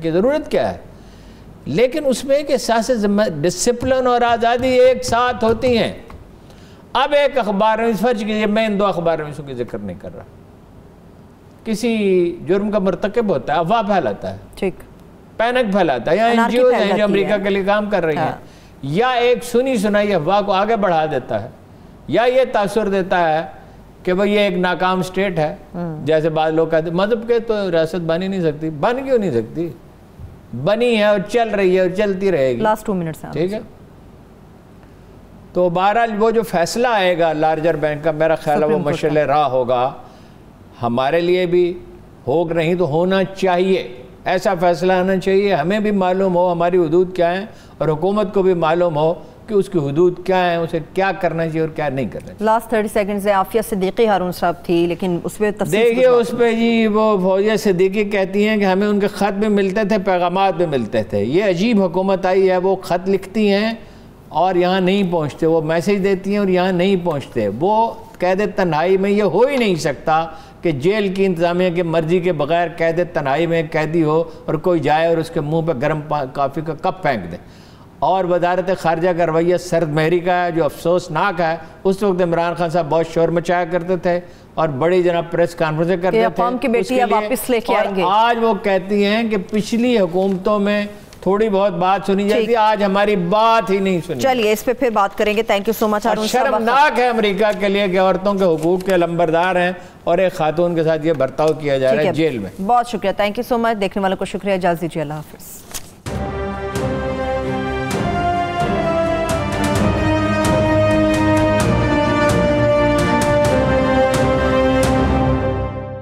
A: کی ضرورت کیا ہے؟ لیکن اس میں ایک احساس ڈسپلن اور آزادی ایک ساتھ ہوتی ہیں۔ اب ایک اخبار میں فرض کیجیے، میں ان دو اخبار میں کی ذکر نہیں کر رہا، کسی جرم کا مرتکب ہوتا ہے، افواہ پھیلاتا ہے،
B: ٹھیک،
A: پینک پھیلاتا ہے، یا این جی اوز ہیں جو امریکہ کے لیے کام کر رہی ہیں، یا ایک سنی سنائی افواہ کو آگے بڑھا دیتا ہے، یا یہ تاثر دیتا ہے کہ وہ یہ ایک ناکام سٹیٹ ہے، جیسے بعض لوگ کہتے ہیں مذہب کے تو ریاست بن ہی نہیں سکتی، بن کیوں نہیں سکتی؟ بنی ہے اور چل رہی ہے اور چلتی رہے گی۔
B: لاسٹ 2 منٹس ہیں،
A: ٹھیک ہے، تو بہرحال وہ جو فیصلہ آئے گا لارجر بینک کا، میرا خیال ہے وہ مشعل راہ ہوگا ہمارے لیے بھی، ہوگ نہیں تو ہونا چاہیے، ایسا فیصلہ آنا چاہیے، ہمیں بھی معلوم ہو ہماری حدود کیا ہیں، اور حکومت کو بھی معلوم ہو کہ اس کی حدود کیا ہیں، اسے کیا کرنا چاہیے اور کیا نہیں کرنا چاہیے۔
B: لاسٹ 30 سیکنڈز ہے، عافیہ صدیقی ہارون صاحب تھی، لیکن اس پہ تفصیل
A: دیکھیے اس پہ جی وہ فوزیہ صدیقی کہتی ہیں کہ ہمیں ان کے خط بھی ملتے تھے، پیغامات بھی ملتے تھے، یہ عجیب حکومت آئی ہے، وہ خط لکھتی ہیں اور یہاں نہیں پہنچتے، وہ میسیج دیتی ہیں اور یہاں نہیں پہنچتے، وہ قید تنہائی میں یہ ہو ہی نہیں سکتا کہ جیل کی انتظامیہ کی مرضی کے بغیر قید تنہائی میں قیدی ہو اور کوئی جائے اور اس کے منہ پہ گرم کافی کا کپ پھینک دے۔ اور وزارت خارجہ کا رویہ سرد مہری کا ہے جو افسوسناک ہے۔ اس وقت عمران خان صاحب بہت شور مچایا کرتے تھے اور بڑی جناب پریس کانفرنسیں کرتے تھے،
B: عوام کی بیٹیاں واپس لے کے آئیں گے،
A: اور آج وہ کہتی ہیں کہ پچھلی حکومتوں میں تھوڑی بہت بات سنی جاتی ہے، آج ہماری بات ہی نہیں سنی۔
B: چلیے اس پہ پھر بات کریں گے۔ تھینک یو سو مچ ہارون صاحب۔
A: شرمناک ہے امریکہ کے لیے کہ عورتوں کے حقوق کے لمبردار ہیں اور ایک خاتون کے ساتھ یہ برتاؤ کیا جا رہا ہے جیل میں۔
B: بہت شکریہ، تھینک یو سو مچ، دیکھنے والوں کو شکریہ، اجازت دیجیے، اللہ حافظ۔